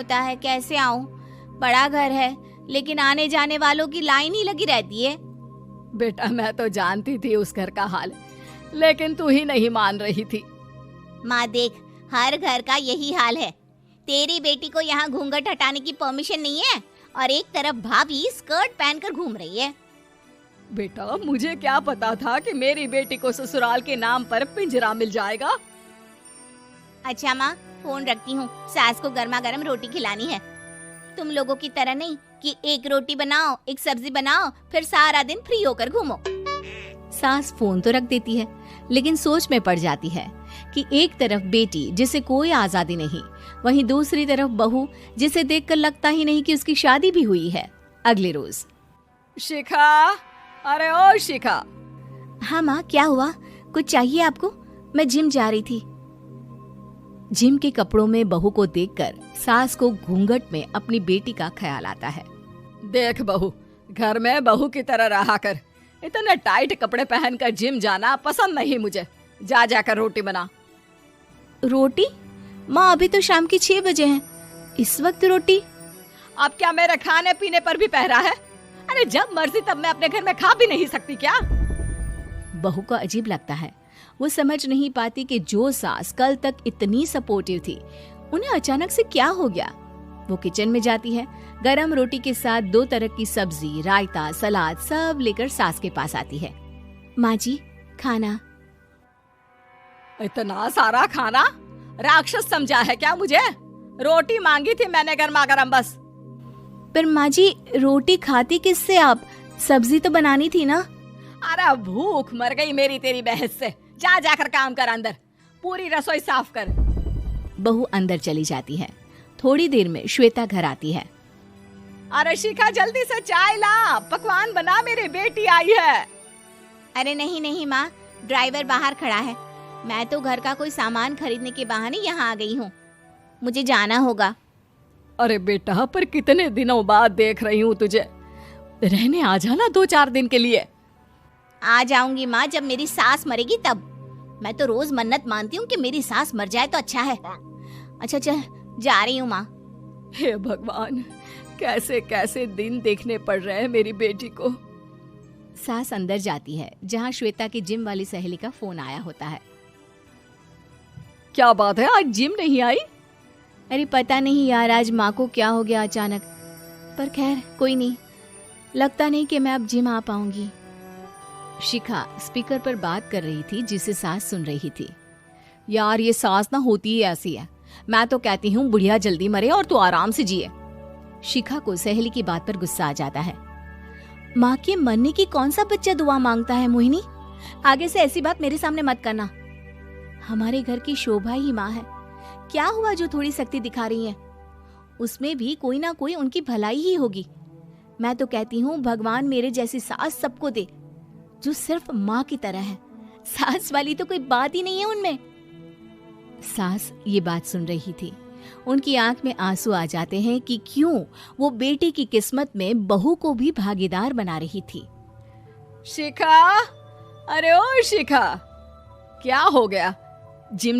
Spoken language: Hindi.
होता है, कैसे आऊं? बड़ा घर है लेकिन आने जाने वालों की लाइन ही लगी रहती है। बेटा मैं तो जानती थी उस घर का हाल, लेकिन तू ही नहीं मान रही थी। माँ देख, हर घर का यही हाल है। तेरी बेटी को यहाँ घूंघट हटाने की परमिशन नहीं है और एक तरफ भाभी स्कर्ट पहनकर घूम रही है। बेटा मुझे क्या पता था कि मेरी बेटी को ससुराल के नाम पर पिंजरा मिल जाएगा। अच्छा माँ, फोन रखती हूँ, सास को गर्मा गर्म रोटी खिलानी है। तुम लोगों की तरह नहीं कि एक रोटी बनाओ, एक सब्जी बनाओ, फिर सारा दिन फ्री होकर घूमो। सास फोन तो रख देती है, लेकिन सोच में पड़ जाती है कि एक तरफ बेटी जिसे कोई आजादी नहीं, वहीं दूसरी तरफ बहू जिसे देखकर लगता ही नहीं कि उसकी शादी भी हुई है। अगले रोज। शिखा, अरे ओ शिखा। हाँ माँ, क्या हुआ? कुछ चाहिए आपको? मैं जिम जा रही थी। जिम के कपड़ों में बहू को देखकर सास को घूंघट में अपनी बेटी का ख्याल आता है। देख बहू, घर में बहू की तरह रहा कर। इतने टाइट कपड़े पहनकर जिम जाना पसंद नहीं मुझे। जा जाकर रोटी बना। रोटी? माँ अभी तो शाम की 6 बजे हैं, इस वक्त रोटी? अब क्या मेरे खाने पीने पर भी पहरा है? अरे जब मर्जी तब मैं अपने घर में खा भी नहीं सकती क्या? बहू को अजीब लगता है। वो समझ नहीं पाती कि जो सास कल तक इतनी सपोर्टिव थी, उन्हें अचानक से क्या हो गया। वो किचन में जाती है, गरम रोटी के साथ 2 तरह की सब्जी, रायता, सलाद सब लेकर सास के पास आती है। माँ जी, खाना। इतना सारा खाना? राक्षस समझा है क्या मुझे? रोटी मांगी थी मैंने गर्मा गर्म बस। पर माँ जी, रोटी खाती किससे आप? सब्जी तो बनानी थी ना। अरे भूख मर गई मेरी तेरी बहस से। जा जाकर काम कर, अंदर पूरी रसोई साफ कर। बहू अंदर चली जाती है। थोड़ी देर में श्वेता घर आती है। अरे शिखा जल्दी से चाय ला, पकवान बना, मेरी बेटी आई है। अरे नहीं नहीं माँ, ड्राइवर बाहर खड़ा है। मैं तो घर का कोई सामान खरीदने के बहाने यहाँ आ गई हूँ, मुझे जाना होगा। अरे बेटा, पर कितने दिनों बाद देख रही हूँ तुझे, रहने आ जाना 2-4 दिन के लिए। आ जाऊंगी माँ, जब मेरी सास मरेगी तब। मैं तो रोज मन्नत मानती हूँ कि मेरी सास मर जाए तो अच्छा है। अच्छा चल, जा रही हूँ माँ। हे भगवान, कैसे कैसे दिन देखने पड़ रहे हैं मेरी बेटी को। सास अंदर जाती है, जहाँ श्वेता की जिम वाली सहेली का फोन आया होता है। क्या बात है, आज जिम नहीं आई? अरे पता नहीं यार, आज माँ को क्या हो गया अचानक। पर खैर कोई नहीं, लगता नहीं कि मैं अब जिम आ पाऊंगी। शिखा स्पीकर पर बात कर रही थी, जिसे सास सुन रही थी। यार ये सास ना होती ही ऐसी है। मैं तो कहती हूँ बुढ़िया जल्दी मरे और तू आराम से जिए। शिखा को सहेली की बात पर गुस्सा आ जाता है। माँ के मरने की कौन सा बच्चा दुआ मांगता है मोहिनी? आगे से ऐसी बात मेरे सामने मत करना। हमारे घर की शोभा ही माँ है। क्या हुआ जो थोड़ी सख्ती दिखा रही है? उसमें भी कोई ना कोई उनकी भलाई ही होगी। मैं तो कहती हूँ भगवान मेरे जैसी सास सबको दे, जो सिर्फ माँ की तरह है। सास वाली तो कोई बात ही नहीं है उनमें। सास ये बात सुन रही थी। उनकी आंख में आंसू आ जाते हैं कि क्यों वो बेटी की किस्मत में बहू को भी भागीदार बना रही थी। शिखा, अरे ओ शिखा, क्या हो गया? जिम